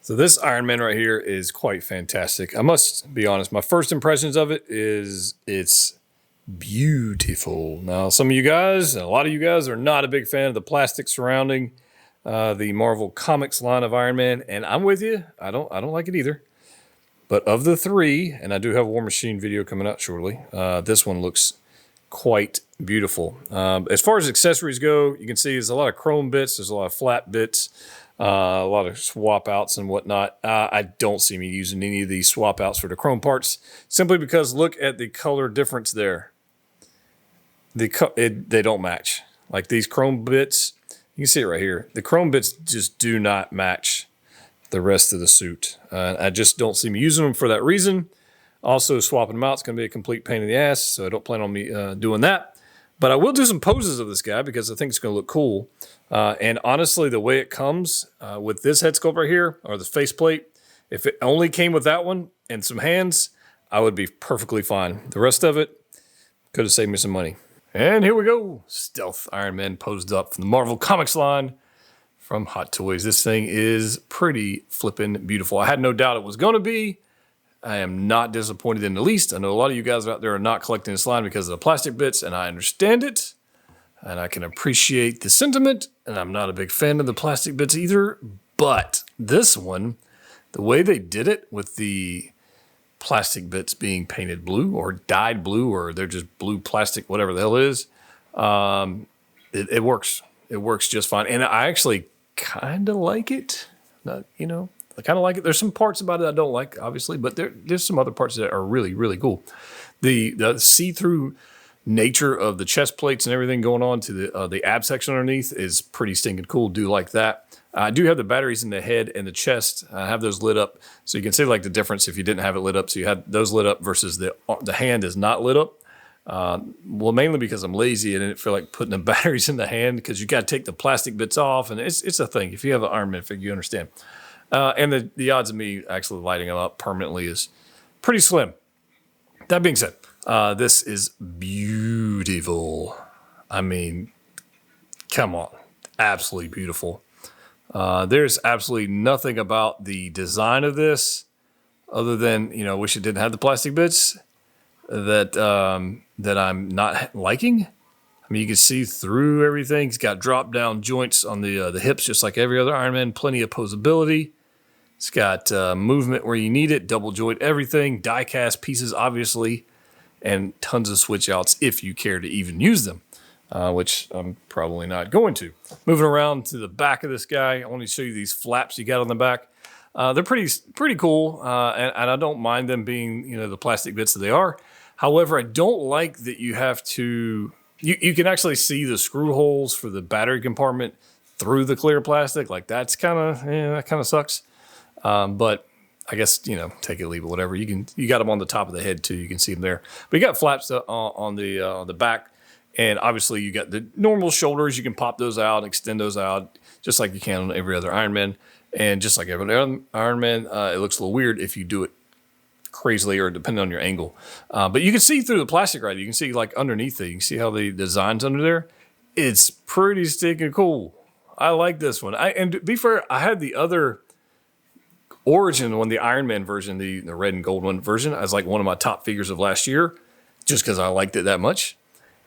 So this Iron Man right here is quite fantastic. I must be honest. My first impressions of it is it's beautiful. Now, some of you guys, and a lot of you guys, are not a big fan of the plastic surrounding the Marvel Comics line of Iron Man, and I'm with you. I don't like it either. But of the three, and I do have a War Machine video coming out shortly, this one looks quite beautiful. As far as accessories go, you can see there's a lot of chrome bits, there's a lot of flat bits, a lot of swap outs and whatnot. I don't see me using any of these swap outs for the chrome parts, simply because look at the color difference there. They don't match. Like these chrome bits, you can see it right here. The chrome bits just do not match the rest of the suit. I just don't see me using them for that reason. Also, swapping them out is going to be a complete pain in the ass, so I don't plan on me doing that. But I will do some poses of this guy because I think it's going to look cool. And honestly, the way it comes with this head sculpt right here, or the faceplate, if it only came with that one and some hands, I would be perfectly fine. The rest of it could have saved me some money. And here we go. Stealth Iron Man posed up from the Marvel Comics line from Hot Toys. This thing is pretty flippin' beautiful. I had no doubt it was going to be. I am not disappointed in the least. I know a lot of you guys out there are not collecting this line because of the plastic bits, and I understand it. And I can appreciate the sentiment, and I'm not a big fan of the plastic bits either. But this one, the way they did it with the plastic bits being painted blue or dyed blue, or they're just blue plastic, whatever the hell it is, it works. It works just fine. And I actually kind of like it. I kind of like it. There's some parts about it I don't like, obviously, but there's some other parts that are really, really cool. The see-through nature of the chest plates and everything going on to the ab section underneath is pretty stinking cool. Do like that. I do have the batteries in the head and the chest. I have those lit up, so you can see like the difference if you didn't have it lit up. So you had those lit up versus the hand is not lit up. Well, mainly because I'm lazy and I didn't feel like putting the batteries in the hand because you got to take the plastic bits off, and it's a thing. If you have an Iron Man figure, you understand. And the odds of me actually lighting them up permanently is pretty slim. That being said, this is beautiful. I mean, come on. Absolutely beautiful. There's absolutely nothing about the design of this other than, I wish it didn't have the plastic bits that I'm not liking. I mean, you can see through everything. It's got drop-down joints on the hips, just like every other Iron Man. Plenty of posability. It's got movement where you need it, double joint everything, die-cast pieces, obviously, and tons of switch outs if you care to even use them, which I'm probably not going to. Moving around to the back of this guy, I want to show you these flaps you got on the back. They're pretty cool, and I don't mind them being, the plastic bits that they are. However, I don't like that you have to. You can actually see the screw holes for the battery compartment through the clear plastic. Like that kind of sucks. But I guess, take it, leave it, whatever. You got them on the top of the head too. You can see them there, but you got flaps on the back, and obviously you got the normal shoulders. You can pop those out, extend those out, just like you can on every other Iron Man. And just like every other Iron Man, it looks a little weird if you do it crazily or depending on your angle. But you can see through the plastic, right? You can see like underneath it. You can see how the design's under there. It's pretty stinking cool. I like this one. And to be fair, I had the other Origin one, the Iron Man version, the red and gold one version, as like one of my top figures of last year, just because I liked it that much.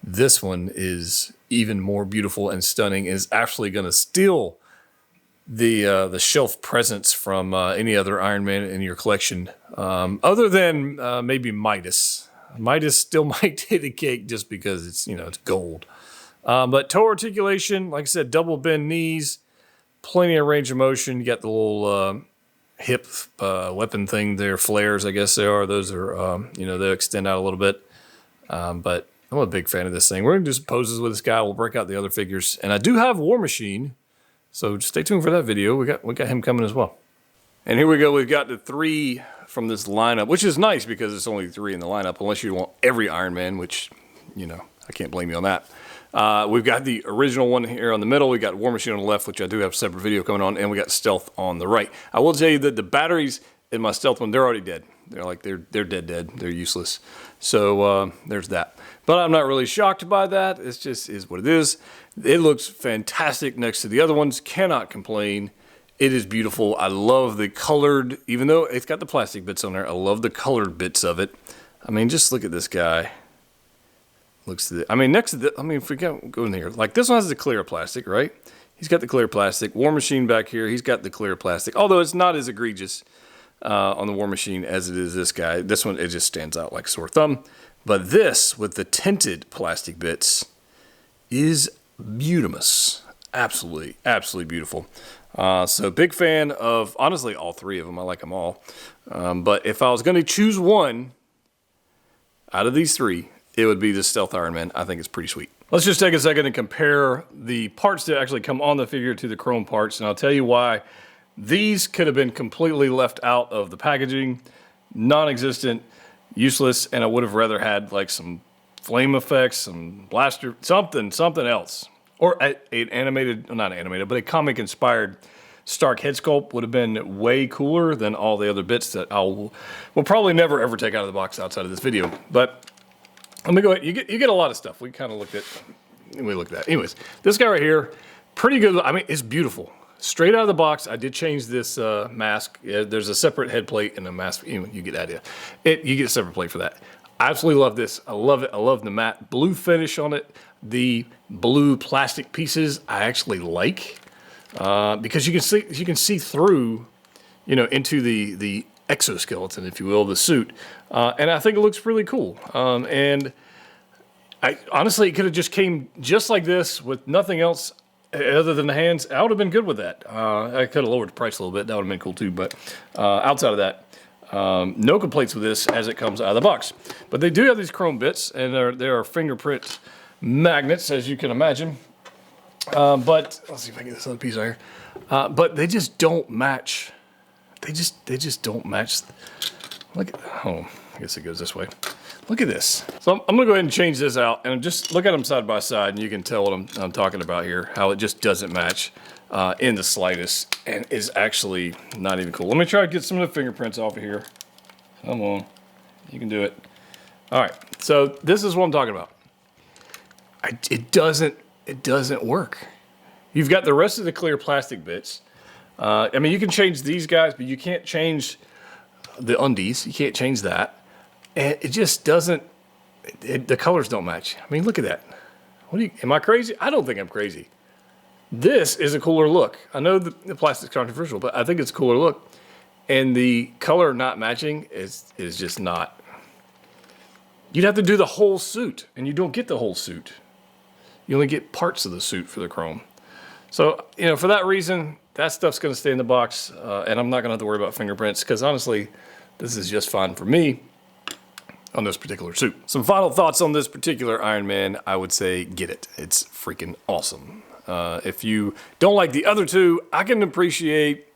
This one is even more beautiful and stunning. Is actually going to steal the shelf presence from any other Iron Man in your collection, other than maybe Midas. Midas still might take the cake just because it's it's gold. But toe articulation, like I said, double bend knees, plenty of range of motion. You got the little hip weapon thing there, flares, I guess they are. Those are, they extend out a little bit. But I'm a big fan of this thing. We're going to do some poses with this guy. We'll break out the other figures. And I do have War Machine, so stay tuned for that video. We got him coming as well. And here we go. We've got the three from this lineup, which is nice because it's only three in the lineup, unless you want every Iron Man, which, I can't blame you on that. We've got the original one here on the middle. We got War Machine on the left, which I do have a separate video coming on, and we got Stealth on the right. I will tell you that the batteries in my Stealth one, they're already dead. They're dead. They're useless. So there's that. But I'm not really shocked by that. It's just is what it is. It looks fantastic next to the other ones. Cannot complain. It is beautiful. I love the colored, even though it's got the plastic bits on there, I love the colored bits of it. I mean, just look at this guy. Looks to the, I mean, next to the, I mean, if we go in here, like this one has the clear plastic, right? He's got the clear plastic. War Machine back here, he's got the clear plastic. Although it's not as egregious on the War Machine as it is this guy. This one, it just stands out like a sore thumb. But this, with the tinted plastic bits, is beautimous. Absolutely, absolutely beautiful. So big fan of, honestly, all three of them. I like them all. But if I was going to choose one out of these three, it would be the Stealth Iron Man. I think it's pretty sweet. Let's just take a second and compare the parts that actually come on the figure to the chrome parts. And I'll tell you why these could have been completely left out of the packaging, non-existent, useless, and I would have rather had like some flame effects, some blaster, something else. Or an animated, not animated, but a comic-inspired Stark head sculpt would have been way cooler than all the other bits that will probably never ever take out of the box outside of this video. But let me go ahead. You get a lot of stuff. We kind of looked at that. Anyways, this guy right here, pretty good. I mean, it's beautiful. Straight out of the box, I did change this mask. There's a separate head plate and a mask. You get the idea. You get a separate plate for that. I absolutely love this. I love it. I love the matte blue finish on it. The blue plastic pieces I actually like because you can see through, into the exoskeleton, if you will, the suit, and I think it looks really cool. And I honestly, it could have just came just like this with nothing else other than the hands. I would have been good with that. I could have lowered the price a little bit. That would have been cool too. But outside of that, no complaints with this as it comes out of the box. But they do have these chrome bits, and there are fingerprint magnets, as you can imagine. But let's see if I can get this other piece out here. But they just don't match. They just don't match. Look at, oh, I guess it goes this way. Look at this. So I'm gonna go ahead and change this out and just look at them side by side, and you can tell what I'm talking about here. How it just doesn't match in the slightest, and is actually not even cool. Let me try to get some of the fingerprints off of here. Come on, you can do it. All right. So this is what I'm talking about. It doesn't work. You've got the rest of the clear plastic bits. I mean, you can change these guys, but you can't change the undies. You can't change that. And it just doesn't, the colors don't match. I mean, look at that. Am I crazy? I don't think I'm crazy. This is a cooler look. I know the plastic's controversial, but I think it's a cooler look. And the color not matching is just not. You'd have to do the whole suit, and you don't get the whole suit. You only get parts of the suit for the chrome. So, for that reason, that stuff's going to stay in the box, and I'm not going to have to worry about fingerprints, because honestly, this is just fine for me on this particular suit. Some final thoughts on this particular Iron Man. I would say get it. It's freaking awesome. If you don't like the other two, I can appreciate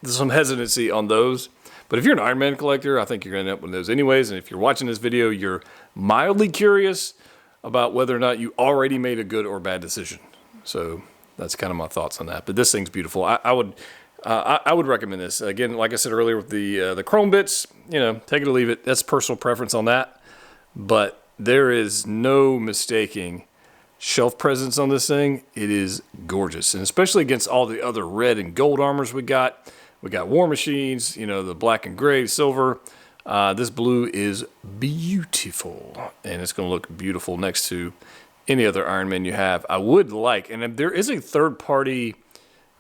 some hesitancy on those. But if you're an Iron Man collector, I think you're going to end up with those anyways. And if you're watching this video, you're mildly curious about whether or not you already made a good or bad decision. So that's kind of my thoughts on that. But this thing's beautiful. I would recommend this. Again, like I said earlier with the chrome bits, take it or leave it. That's personal preference on that. But there is no mistaking shelf presence on this thing. It is gorgeous. And especially against all the other red and gold armors we got. We got War Machines, the black and gray, silver. This blue is beautiful. And it's going to look beautiful next to any other Iron Man you have. I would like, and there is a third-party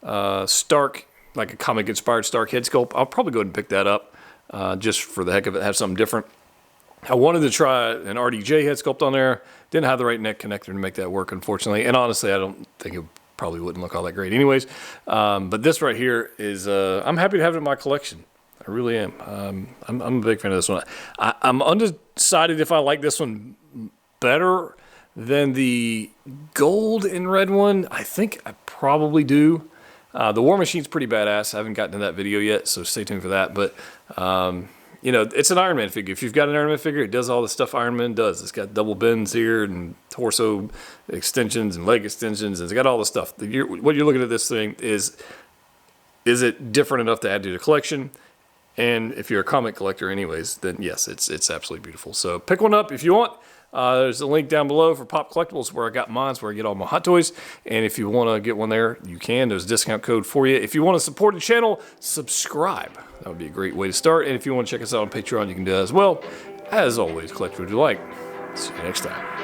Stark, like a comic-inspired Stark head sculpt. I'll probably go ahead and pick that up just for the heck of it, have something different. I wanted to try an RDJ head sculpt on there. Didn't have the right neck connector to make that work, unfortunately. And honestly, I don't think it probably wouldn't look all that great anyways. But this right here is, I'm happy to have it in my collection. I really am. I'm a big fan of this one. I'm undecided if I like this one better than the gold and red one. I think I probably do. The War Machine's pretty badass. I haven't gotten to that video yet, so stay tuned for that. But, it's an Iron Man figure. If you've got an Iron Man figure, it does all the stuff Iron Man does. It's got double bends here and torso extensions and leg extensions. And it's got all the stuff. What you're looking at this thing is it different enough to add to the collection? And if you're a comic collector anyways, then yes, it's absolutely beautiful. So pick one up if you want. There's a link down below for Pop Collectibles where I got mine, where I get all my Hot Toys. And if you want to get one there, you can. There's a discount code for you. If you want to support the channel, subscribe. That would be a great way to start. And if you want to check us out on Patreon, you can do that as well. As always, collect what you like. See you next time.